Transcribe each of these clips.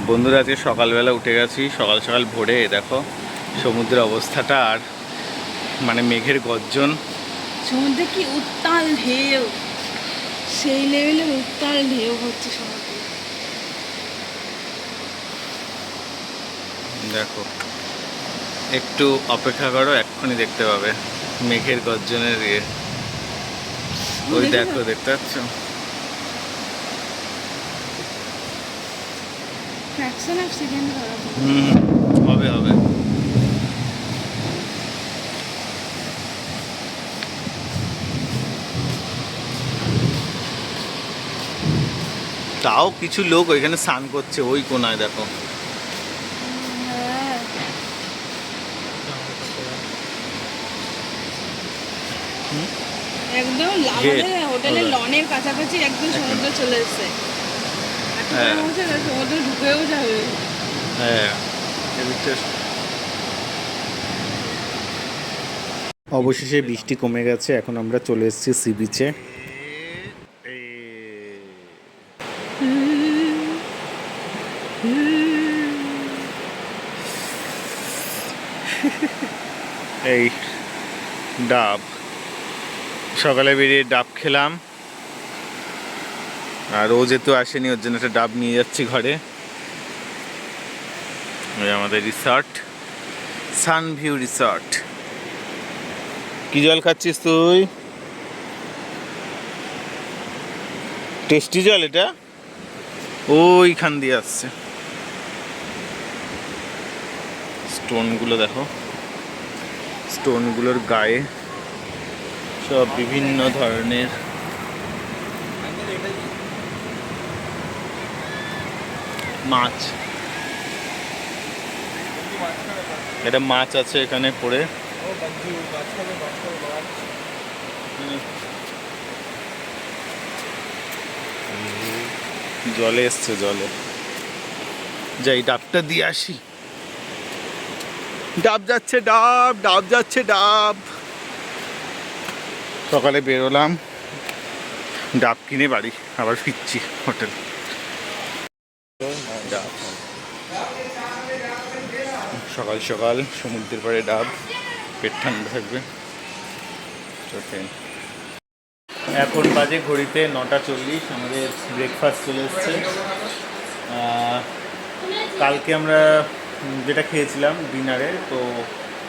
বন্ধুরা আজকে সকালবেলা উঠে গেছি, সকাল সকাল ভোরে দেখো সমুদ্রের অবস্থাটা, আর মানে মেঘের গর্জন। সমুদ্রে কি উত্তাল ঢেউ, সেই লেভেলের উত্তাল ঢেউ হচ্ছে সমুদ্রে। দেখো একটু অপেক্ষা করো, এক্ষুনি দেখতে পাবে মেঘের গর্জনের ইয়ে। ওই দেখো, দেখতে পাচ্ছ? ফ্র্যাকশন অফ সেকেন্ড হবে হবে। তাও কিছু লোক ওইখানে স্নান করছে, ওই কোনায় দেখো। একদম হোটেলের লনের কাছাকাছি একদম সমুদ্র চলে এসছে। সমুদ্র ঢুকেও যাবে। হ্যাঁ, অবশেষে বৃষ্টি কমে গেছে, এখন আমরা চলে এসেছি সি বিচে। এই ডাব, সকালে বেরিয়ে ডাব খেলাম, আর ও যেহেতু আসেনি ওর জন্য একটা ডাব নিয়ে যাচ্ছি ঘরে। ওই আমাদের রিসর্ট, সানভিউ রিসর্ট। কি জল খাচ্ছিস তুই? টেস্টি জল এটা, ওইখান দিয়ে আসছে। স্টোনগুলো দেখো, স্টোনগুলোর গায়ে সব বিভিন্ন ধরনের মাছ। এটা মাছ আছে এখানে পড়ে। জলে এসছে, জলে যাই ডাবটা দিয়ে আসি। ডাব যাচ্ছে, ডাব ডাব যাচ্ছে, ডাব। সকালে বেরোলাম, ডাব কিনে বাড়ি আবার ফিরছি হোটেল। ডাব সকাল সকাল সমুদ্রের পাড়ে ডাব, পেট ঠান্ডা থাকবে। এখন বাজে ঘড়িতে 9:40, আমাদের ব্রেকফাস্ট চলে এসছে। কালকে আমরা যেটা খেয়েছিলাম ডিনারে, তো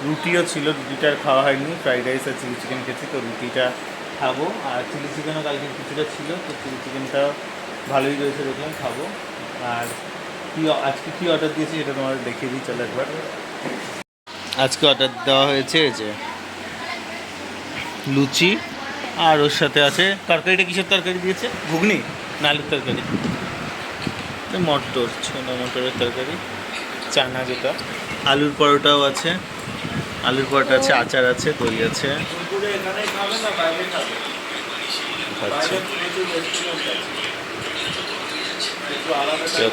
রুটিও ছিল, রুটিটা আর খাওয়া হয়নি। ফ্রাইড রাইস আর চিলি চিকেন খেয়েছি, তো রুটিটা খাবো। আর চিলি চিকেনও কালকে কিছুটা ছিল, তো চিলি চিকেনটা ভালোই রয়েছে, দেখলাম খাবো। আর আজকে কী অর্ডার দিয়েছি সেটা তোমাদের দেখিয়ে দিই, চলো একবার। আজকে অর্ডার দেওয়া হয়েছে যে লুচি, আর ওর সাথে আছে তরকারিটা। কিসের তরকারি দিয়েছে? ঘুগনি না আলুর তরকারি? মটর, ছোলা মটরের তরকারি, চানা যেটা। আলুর পরোটাও আছে, আলুর পরোটা আছে, আচার আছে, দই আছে।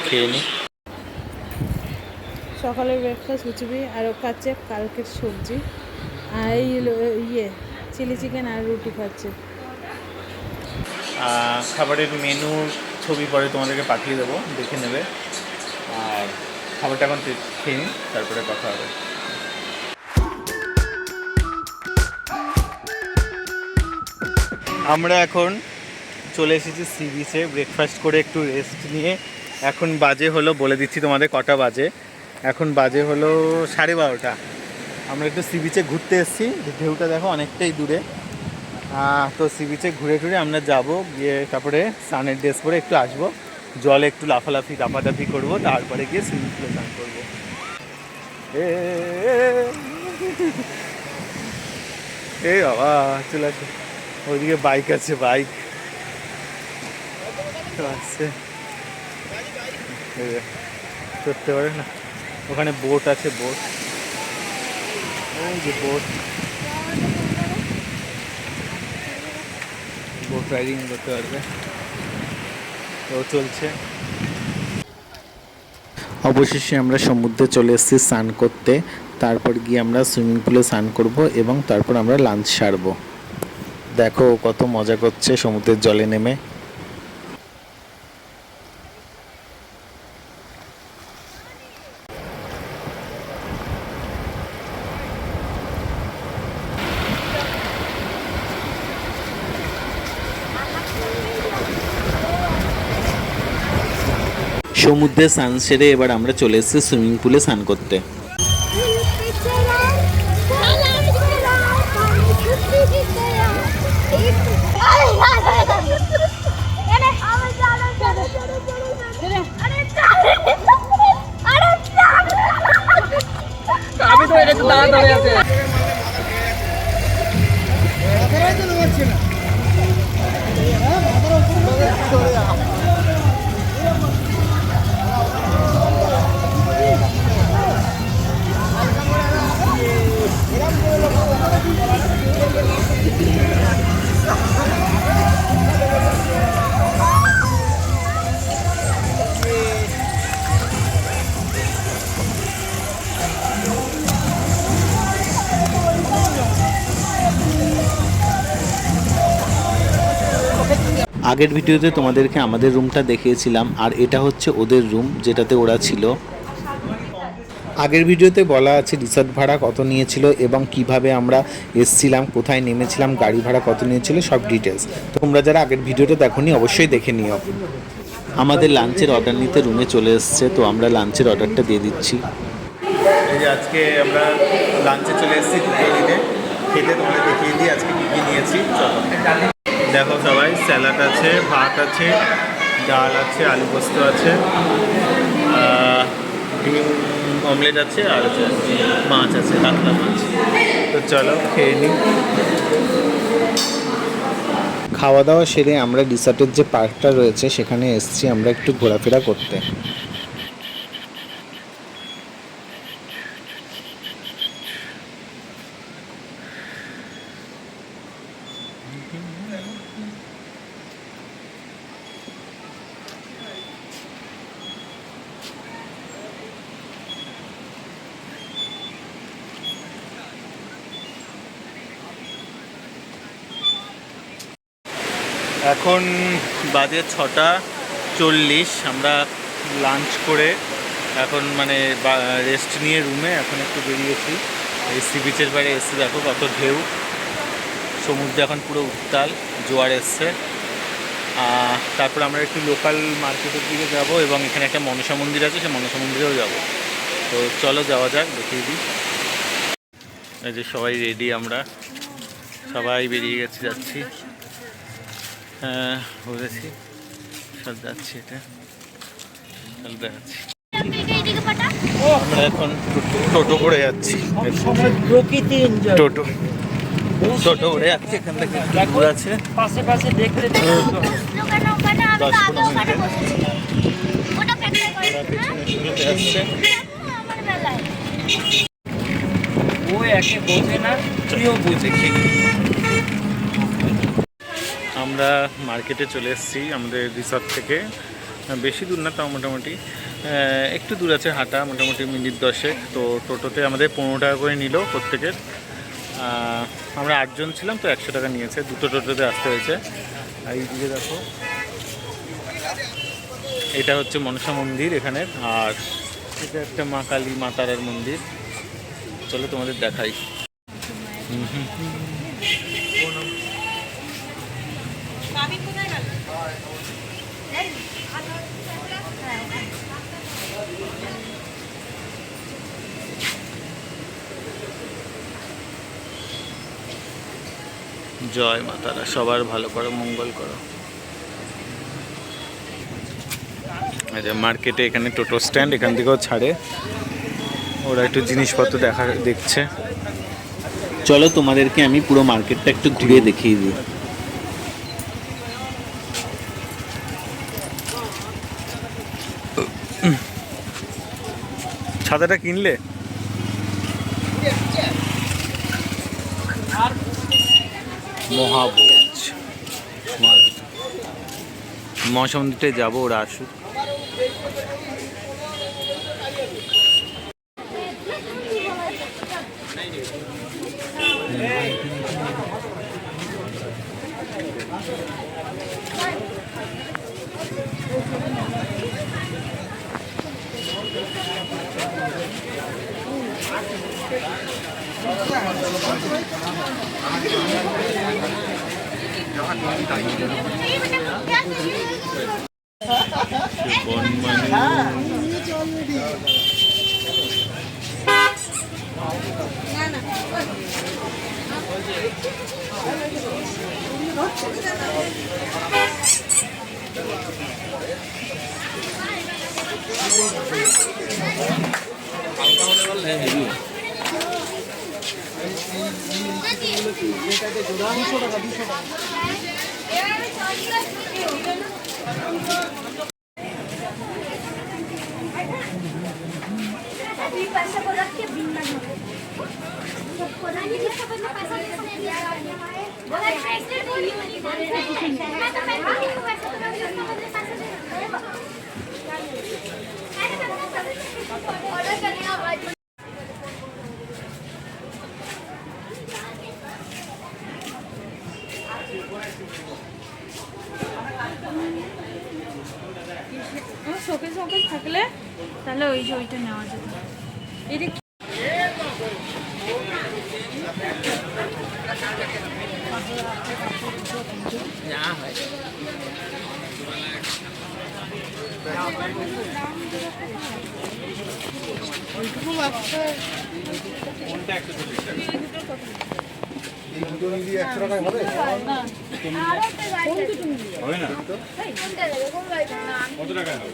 খেয়ে নি। সকালের ব্রেকফাস্ট লুচি আর খাচ্ছে কালকের সবজি, আর এই ইয়ে চিলি চিকেন আর রুটি খাচ্ছে। খাবারের মেনুর ছবি পরে তোমাদেরকে পাঠিয়ে দেবো, দেখে নেবে। আর খাবারটা এখন খেয়ে নিই, তারপরে কথা হবে। আমরা এখন চলে এসেছি সি বিচে, ব্রেকফাস্ট করে একটু রেস্ট নিয়ে। এখন বাজে হলো, বলে দিচ্ছি তোমাদের কটা বাজে। এখন বাজে হলো 12:30। আমরা একটু সি বিচে ঘুরতে এসেছি, ঢেউটা দেখো অনেকটাই দূরে। তো সি বিচে ঘুরে টুরে আমরা যাবো, গিয়ে তারপরে সানের ড্রেস পরে একটু আসবো, জলে একটু লাফালাফি দাপাদাপি করবো, তারপরে গিয়ে সুইমিং পুলে স্নান করবো। এই বাবা চলে আসে, ওইদিকে বাইক আছে, বাইক আসছে, করতে পারে না। ওখানে বোট আছে, বোট, ওই যে বোট, বোট রাইডিং করতে পারবে। তো চলছে। অবশেষে আমরা সমুদ্রে চলে এসেছি স্নান করতে, তারপর গিয়ে আমরা সুইমিং পুলে স্নান করব এবং তারপর আমরা লাঞ্চ সারবো। দেখো কত মজা করছে সমুদ্রের জলে নেমে। সমুদ্রে স্নান সেরে এবার আমরা চলে এসেছি সুইমিং পুলে স্নান করতে। আমি তো এটা দাঁড়া দাঁড়িয়ে আছে। আগের ভিডিওতে তোমাদেরকে আমাদের রুমটা দেখিয়েছিলাম, আর এটা হচ্ছে ওদের রুম যেটাতে ওরা ছিল। আগের ভিডিওতে বলা আছে রিসর্ট ভাড়া কত নিয়েছিল এবং কিভাবে আমরা এসছিলাম, কোথায় নেমেছিলাম, গাড়ি ভাড়া কত নিয়েছিল, সব ডিটেলস। তো তোমরা যারা আগের ভিডিওটা দেখোনি অবশ্যই দেখে নিও। আমাদের লাঞ্চের অর্ডার নিতে রুমে চলে এসছে, তো আমরা লাঞ্চের অর্ডারটা দিয়ে দিচ্ছি। এই যে আজকে আমরা লাঞ্চে চলে এসেছি দুটো দিনে খেতে, তোমাদের দেখিয়ে দিই আজকে কী কী নিয়েছি। চলো দেখো সবাই, স্যালাড আছে, ভাত আছে, ডাল আছে, আলু পোস্ত আছে, ডিম অমলেট আছে, আর আছে মাছ আছে, কাতলা মাছ। তো চলো খেয়ে নিই। খাওয়া দাওয়া সেরে আমরা রিসর্টের যে পার্কটা রয়েছে সেখানে এসেছি আমরা একটু ঘোরাফেরা করতে। এখন বাজে 6:40। আমরা লাঞ্চ করে এখন মানে রেস্ট নিয়ে রুমে এখন একটু বেরিয়েছি। এই সি বিচের বাইরে এসে দেখো কত ঢেউ, সমুদ্রে এখন পুরো উত্তাল, জোয়ার এসছে। তারপর আমরা একটু লোকাল মার্কেটের দিকে যাব এবং এখানে একটা মনসা মন্দির আছে, সেই মনসা মন্দিরেও যাব। তো চলো যাওয়া যাক, দেখিয়ে দিই। এই যে সবাই রেডি, আমরা সবাই বেরিয়ে যাচ্ছি। হ্যাঁ বলেছি সব যাচ্ছি, এটা সব দেখাচ্ছি। আমরা এখন টোটো করে যাচ্ছি, টোটো করে যাচ্ছি। এখান থেকে দূর আছে, পাশে পাশে দেখতে 10-15 মিনিটে আসছে। ও একে বোঝে না, তুইও বুঝে ঠিক। আমরা মার্কেটে চলে এসেছি আমাদের রিসর্ট থেকে, বেশি দূর না, তাও মোটামুটি একটু দূর আছে হাঁটা, মোটামুটি মিনিট 10। তো টোটোতে আমাদের 15 টাকা করে নিল প্রত্যেকের। আমরা 8 জন ছিলাম, তো 100 টাকা নিয়েছে, দুটো টোটোতে আসতে হয়েছে। আর এইদিকে দেখো, এটা হচ্ছে মনসা মন্দির এখানের, আর এটা একটা মা কালী, মা তারার মন্দির। চলো তোমাদের দেখাই। জয় মা তারা, সবার ভালো করো, মঙ্গল করো। মার্কেটে এখানে টোটো স্ট্যান্ড, এখান থেকেও ছাড়ে, ওরা একটু জিনিসপত্র দেখছে। চলো তোমাদেরকে আমি পুরো মার্কেটটা একটু ঘুরে দেখিয়ে দিই। ছাতাটা কিনলে? মহাভোজ মনসা মন্দিরটায় যাবো, ওরা আসুক। पैसा को रख के बिल में सबको ना ये सब में पैसा नहीं दिया बोला ट्रेसर बोली मैं तो पैसा नहीं पैसा तो मैं उसको मुझे पैसा दे ऑर्डर करने का बाद শোকেস শোকেস থাকলে তাহলে ওই যে ওইটা নেওয়া যেত এটা হবে না কত টাকা হবে?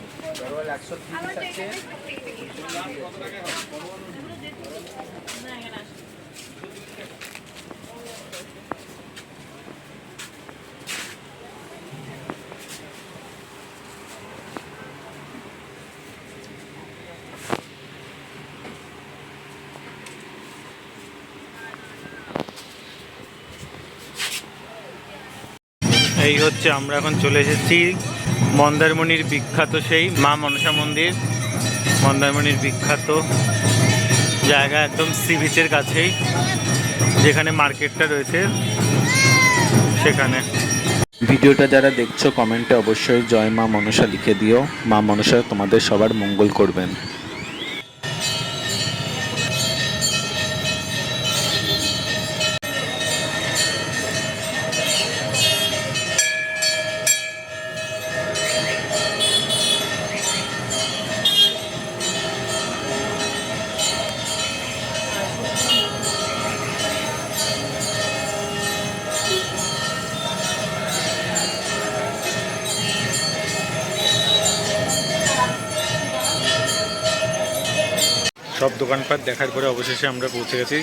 এই হচ্ছে আমরা এখন চলে এসেছি মন্দারমণির বিখ্যাত সেই মা মনসা মন্দির। মন্দারমণির বিখ্যাত জায়গা একদম সি বিচের কাছেই, যেখানে মার্কেটটা রয়েছে সেখানে। ভিডিওটা যারা দেখছো কমেন্টে অবশ্যই জয় মা মনসা লিখে দিও। মা মনসা তোমাদের সবার মঙ্গল করবেন। সব দোকানপাট দেখার পরে অবশেষে আমরা পৌঁছে গেছি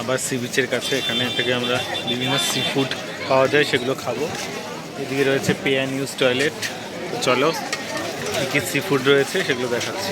আবার সি বিচের কাছে। এখানে থেকে আমরা বিভিন্ন সি ফুড পাওয়া যায়, সেগুলো খাবো। এদিকে রয়েছে পে অ্যান্ড ইউজ টয়লেট। চলো কী কী সি ফুড রয়েছে সেগুলো দেখাচ্ছি।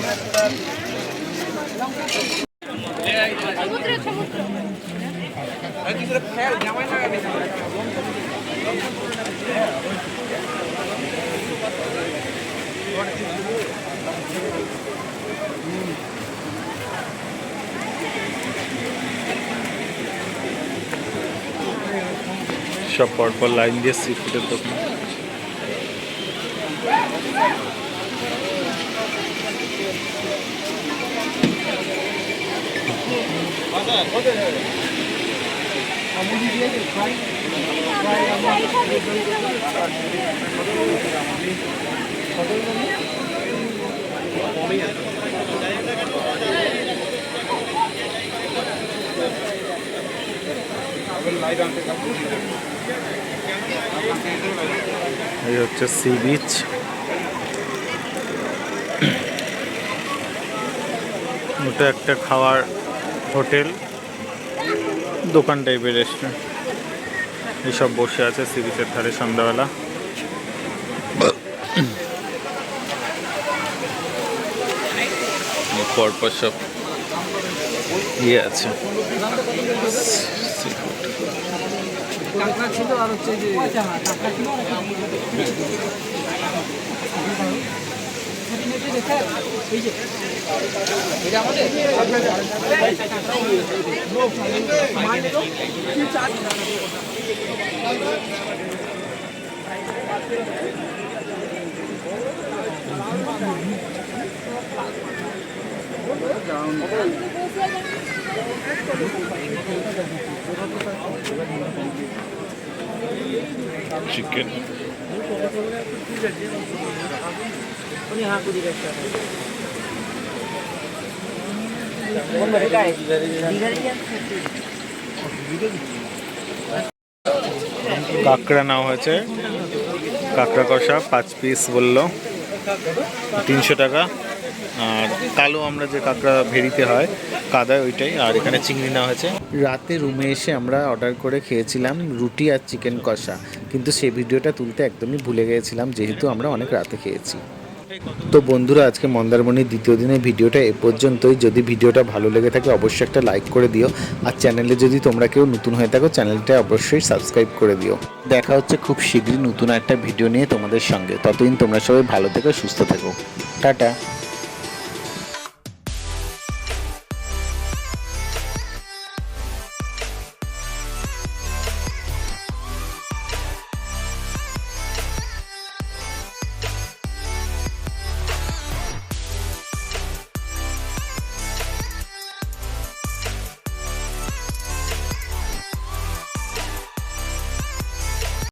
সব পরপর লাইন দিয়ে সি ফুডের দোকান। এই হচ্ছে সি বিচ। ওটা একটা খাওয়ার হোটেল দোকান টাইপের রেস্টুরেন্ট। এইসব বসে আছে সি বিচের ধারে সন্ধ্যাবেলা। পরপর সব ইয়ে আছে ছিল আর হচ্ছে যে চিকেন কাঁকড়া নেওয়া হয়েছে, কাঁকড়া কষা 5 পিস বললো 300 টাকা। আর কালো আমরা যে কাঁকড়া ভেড়িতে হয় কাদায় ওইটাই। আর এখানে চিংড়ি নেওয়া হয়েছে। রাতে রুমে এসে আমরা অর্ডার করে খেয়েছিলাম রুটি আর চিকেন কষা, কিন্তু সেই ভিডিওটা তুলতে একদমই ভুলে গিয়েছিলাম যেহেতু আমরা অনেক রাতে খেয়েছি। তো বন্ধুরা, আজকে মন্দারমণির দ্বিতীয় দিনের ভিডিওটা এ পর্যন্তই। যদি ভিডিওটা ভালো লেগে থাকে অবশ্যই একটা লাইক করে দিও, আর চ্যানেলে যদি তোমরা কেউ নতুন হয়ে থাকো চ্যানেলটা অবশ্যই সাবস্ক্রাইব করে দিও। দেখা হচ্ছে খুব শীঘ্রই নতুন একটা ভিডিও নিয়ে তোমাদের সঙ্গে। ততদিন তোমরা সবাই ভালো থেকো, সুস্থ থেকো। টাটা।